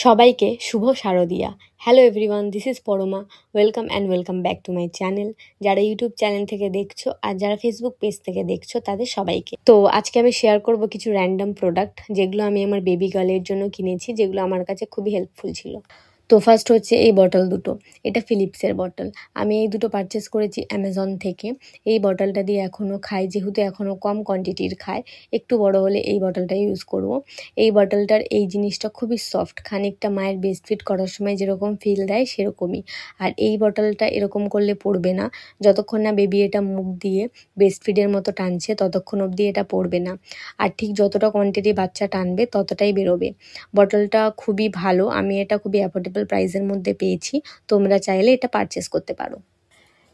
সবাইকে শুভ শারদিয়া। Hello everyone, this is Parama. Welcome back to my channel. যারা ইউটিউব চ্যানেল থেকে দেখছো আর যারা ফেসবুক পেজ থেকে দেখছো তাদের সবাইকে। তো আজকে আমি শেয়ার করব কিছু র্যান্ডম প্রোডাক্ট যেগুলো আমি আমার বেবি গার্লের জন্য কিনেছি, যেগুলো আমার কাছে খুবই হেল্পফুল ছিল। তো ফার্স্ট হচ্ছে এই বটল দুটো। এটা ফিলিপসের বটল। আমি এই দুটো পারচেস করেছি অ্যামাজন থেকে। এই বটলটা দিয়ে এখনও খাই, যেহেতু এখনও কম কোয়ান্টিটির খায়, একটু বড় হলে এই বটলটা ইউজ করব। এই বটলটার এই জিনিসটা খুবই সফট, খানিকটা মায়ের ব্রেস্ট ফিড করার সময় যেরকম ফিল দেয় সেরকমই। আর এই বটলটা এরকম করলে পড়বে না, যতক্ষণ না বেবি এটা মুখ দিয়ে ব্রেস্ট ফিডের মতো টানছে ততক্ষণ অবধি এটা পড়বে না। আর ঠিক যতটা কোয়ান্টিটি বাচ্চা টানবে ততটাই বেরোবে। বটলটা খুবই ভালো, আমি এটা খুবই অ্যাফোর্ডেবল প্রাইসের মধ্যে পেয়েছি। তোমরা চাইলে এটা পারচেস করতে পারো।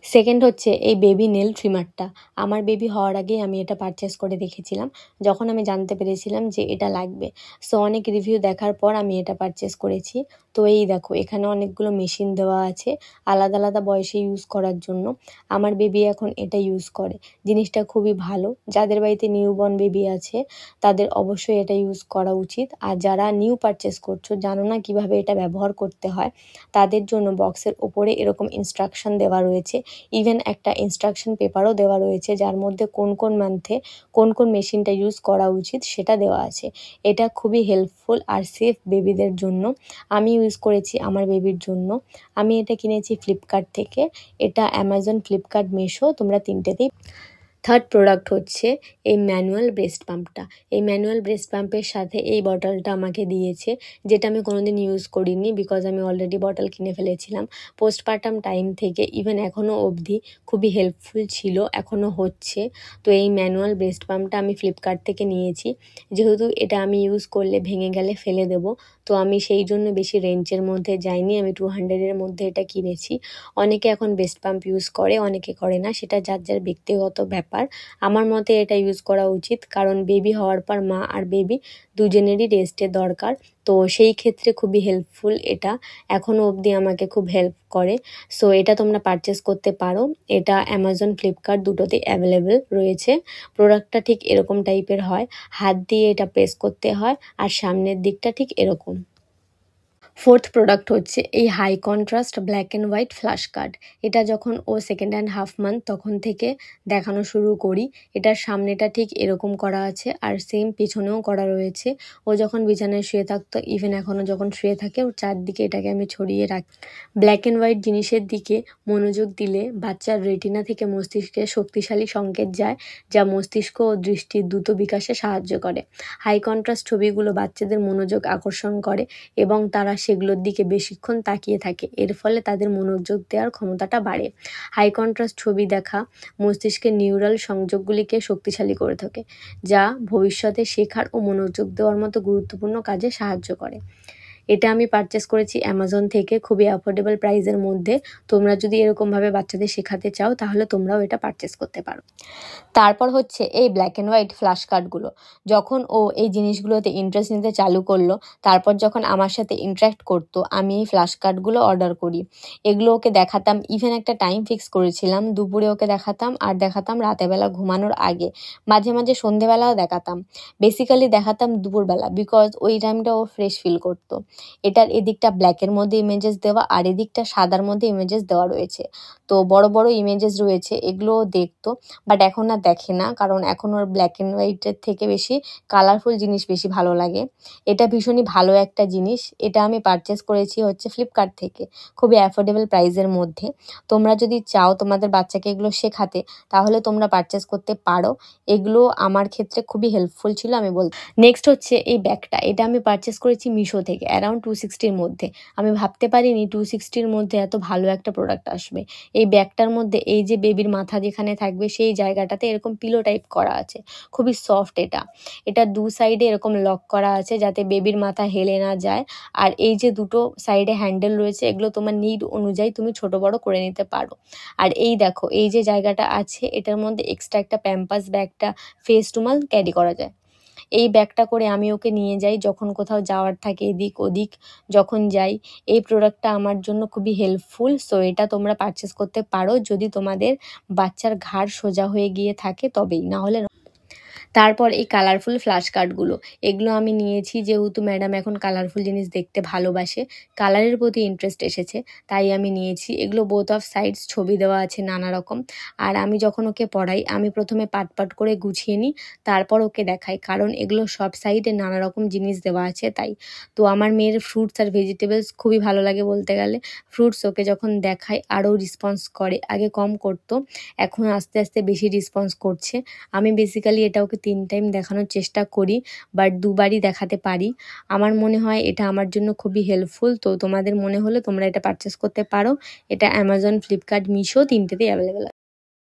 সেকেন্ড হচ্ছে এই বেবি নেল ট্রিমারটা। আমার বেবি হওয়ার আগেই আমি এটা পারচেস করে রেখেছিলাম, যখন আমি জানতে পেরেছিলাম যে এটা লাগবে। সো অনেক রিভিউ দেখার পর আমি এটা পারচেস করেছি। তো এই দেখো, এখানে অনেকগুলো মেশিন দেওয়া আছে আলাদা আলাদা বয়সে ইউজ করার জন্য। আমার বেবি এখন এটা ইউজ করে। জিনিসটা খুবই ভালো। যাদের বাড়িতে নিউবর্ন বেবি আছে তাদের অবশ্যই এটা ইউজ করা উচিত। আর যারা নিউ পারচেস করছো, জানো না কিভাবে এটা ব্যবহার করতে হয়, তাদের জন্য বক্সের ওপরে এরকম ইনস্ট্রাকশন দেওয়া রয়েছে। ইভেন একটা ইনস্ট্রাকশন পেপারও দেওয়া রয়েছে, যার মধ্যে কোন কোন মান্থে কোন কোন মেশিনটা ইউজ করা উচিত সেটা দেওয়া আছে। এটা খুবই হেল্পফুল আর সেফ বেবিদের জন্য। আমি ইউজ করেছি আমার বেবির জন্য। আমি এটা কিনেছি ফ্লিপকার্ট থেকে। এটা অ্যামাজন, ফ্লিপকার্ট, মিশো, তোমরা তিনটেতেই। থার্ড প্রোডাক্ট হচ্ছে এই ম্যানুয়াল ব্রেস্ট পাম্পটা। এই ম্যানুয়াল ব্রেস্ট পাম্পের সাথে এই বটলটা আমাকে দিয়েছে, যেটা আমি কোনোদিন ইউজ করিনি, বিকজ আমি অলরেডি বটল কিনে ফেলেছিলাম। পোস্টপার্টাম টাইম থেকে ইভেন এখনও অবধি খুবই হেল্পফুল ছিল, এখনও হচ্ছে। তো এই ম্যানুয়াল ব্রেস্ট পাম্পটা আমি ফ্লিপকার্ট থেকে নিয়েছি। যেহেতু এটা আমি ইউজ করলে ভেঙে গেলে ফেলে দেবো, তো আমি সেই জন্য বেশি রেঞ্জের মধ্যে যাইনি, আমি 200-এর মধ্যে এটা কিনেছি। অনেকে এখন ব্রেস্ট পাম্প ইউজ করে, অনেকে করে না, সেটা যার যার ব্যক্তিগত ব্যাপার। আমার মতে এটা ইউজ করা উচিত, কারণ বেবি হওয়ার পর মা আর বেবি দুজনেরই রেস্টের দরকার। তো সেই ক্ষেত্রে খুবই হেল্পফুল এটা, এখনও অবধি আমাকে খুব হেল্প করে। সো এটা তোমরা পারচেস করতে পারো। এটা অ্যামাজন, ফ্লিপকার্ট দুটোতেই অ্যাভেলেবেল রয়েছে। প্রোডাক্টটা ঠিক এরকম টাইপের হয়, হাত দিয়ে এটা প্রেস করতে হয় আর সামনের দিকটা ঠিক এরকম। ফোর্থ প্রোডাক্ট হচ্ছে এই high contrast black and white flash card. এটা যখন ও 2.5 মান্থ তখন থেকে দেখানো শুরু করি। এটার সামনেটা ঠিক এরকম করা আছে আর সেম পেছনেও করা রয়েছে। ও যখন বিছানায় শুয়ে থাকতো, ইভেন এখনও যখন শুয়ে থাকে, ওর চারদিকে এটাকে আমি ছড়িয়ে রাখি। ব্ল্যাক অ্যান্ড হোয়াইট জিনিসের দিকে মনোযোগ দিলে বাচ্চার রেটিনা থেকে মস্তিষ্কে শক্তিশালী সংকেত যায়, যা মস্তিষ্ক ও দৃষ্টির দ্রুত বিকাশে সাহায্য করে। হাই কন্ট্রাস্ট ছবিগুলো বাচ্চাদের মনোযোগ আকর্ষণ করে এবং তারা সেগুলোর দিকে বেশিক্ষণ তাকিয়ে থাকে। এর ফলে তাদের মনোযোগ দেওয়ার ক্ষমতাটা বাড়ে। হাই কন্ট্রাস্ট ছবি দেখা মস্তিষ্কের নিউরাল সংযোগগুলিকে শক্তিশালী করে থাকে, যা ভবিষ্যতে শেখার ও মনোযোগ দেওয়ার মতো গুরুত্বপূর্ণ কাজে সাহায্য করে। এটা আমি পারচেস করেছি অ্যামাজন থেকে, খুবই অ্যাফোর্ডেবল প্রাইসের মধ্যে। তোমরা যদি এরকমভাবে বাচ্চাদের শেখাতে চাও তাহলে তোমরাও এটা পারচেস করতে পারো। তারপর হচ্ছে এই ব্ল্যাক অ্যান্ড হোয়াইট ফ্ল্যাশ কার্ডগুলো। যখন ও এই জিনিসগুলোতে ইন্টারেস্ট নিতে চালু করলো, তারপর যখন আমার সাথে ইন্টারাক্ট করতো, আমি এই ফ্ল্যাশ কার্ডগুলো অর্ডার করি। এগুলো ওকে দেখাতাম, ইভেন একটা টাইম ফিক্স করেছিলাম, দুপুরে ওকে দেখাতাম আর দেখাতাম রাতেরবেলা ঘুমানোর আগে, মাঝে মাঝে সন্ধেবেলাও দেখাতাম। বেসিক্যালি দেখাতাম দুপুরবেলা, বিকজ ওই টাইমটা ও ফ্রেশ ফিল করতো। এটার এদিকটা ব্ল্যাকের মধ্যে ইমেজেস দেওয়া আর এদিকটা সাদার মধ্যে ইমেজেস দেওয়া রয়েছে। তো বড় বড় ইমেজেস রয়েছে, এগুলোও দেখতো, বাট এখন আর দেখে না, কারণ এখন ওর ব্ল্যাক অ্যান্ড হোয়াইটের থেকে বেশি কালারফুল জিনিস বেশি ভালো লাগে। এটা ভীষণই ভালো একটা জিনিস। এটা আমি পারচেস করেছি হচ্ছে ফ্লিপকার্ট থেকে, খুবই অ্যাফোর্ডেবল প্রাইসের মধ্যে। তোমরা যদি চাও তোমাদের বাচ্চাকে এগুলো শেখাতে, তাহলে তোমরা পারচেস করতে পারো। এগুলো আমার ক্ষেত্রে খুবই হেল্পফুল ছিল, আমি বলতে। নেক্সট হচ্ছে এই ব্যাগটা। এটা আমি পারচেস করেছি মিশো থেকে, অ্যারাউন্ড 260-র মধ্যে। আমি ভাবতে পারিনি 260-র মধ্যে এত ভালো একটা প্রোডাক্ট আসবে। এই ব্যাগটার মধ্যে এই যে বেবির মাথা যেখানে থাকবে সেই জায়গাটাতে এরকম পিলো টাইপ করা আছে, খুবই সফট এটা। এটা দু সাইডে এরকম লক করা আছে যাতে বেবির মাথা হেলে না যায়। আর এই যে দুটো সাইডে হ্যান্ডেল রয়েছে, এগুলো তোমার নিড অনুযায়ী তুমি ছোট বড় করে নিতে পারো। আর এই দেখো, এই যে জায়গাটা আছে এটার মধ্যে এক্সট্রা একটা প্যাম্পাস বা একটা ফেস রুমাল ক্যারি করা যায়। এই ব্যাগটা করে আমি ওকে নিয়ে যাই যখন কোথাও যাওয়ার থাকে, এদিক ওদিক যখন যাই। এই প্রোডাক্টটা আমার জন্য খুবই হেল্পফুল। সো এটা তোমরা পারচেস করতে পারো যদি তোমাদের বাচ্চার ঘাড় সোজা হয়ে গিয়ে থাকে তবেই, না হলে। তারপর এই কালারফুল ফ্ল্যাশ কার্ডগুলো, এগুলো আমি নিয়েছি যেহেতু ম্যাডাম এখন কালারফুল জিনিস দেখতে ভালোবাসে, কালারের প্রতি ইন্টারেস্ট এসেছে, তাই আমি নিয়েছি। এগুলো বোথ অফ সাইডস ছবি দেওয়া আছে নানা রকম। আর আমি যখন ওকে পড়াই আমি প্রথমে পাট পাট করে গুছিয়ে নিই, তারপর ওকে দেখাই, কারণ এগুলো সব সাইডে নানা রকম জিনিস দেওয়া আছে তাই। তো আমার মেয়ের ফ্রুটস আর ভেজিটেবলস খুবই ভালো লাগে বলতে গেলে। ফ্রুটস ওকে যখন দেখাই আরও রেসপন্স করে, আগে কম করতো, এখন আস্তে আস্তে বেশি রেসপন্স করছে। আমি বেসিক্যালি এটা ওকে 3 টাইম দেখানোর চেষ্টা করি, বাট 2 বারই দেখাতে পারি। আমার মনে হয় এটা আমার জন্য খুবই হেল্পফুল। তো তোমাদের মনে হলে তোমরা এটা পারচেস করতে পারো। এটা অ্যামাজন, ফ্লিপকার্ট, মিশো তিনটেতেই অ্যাভেলেবেল।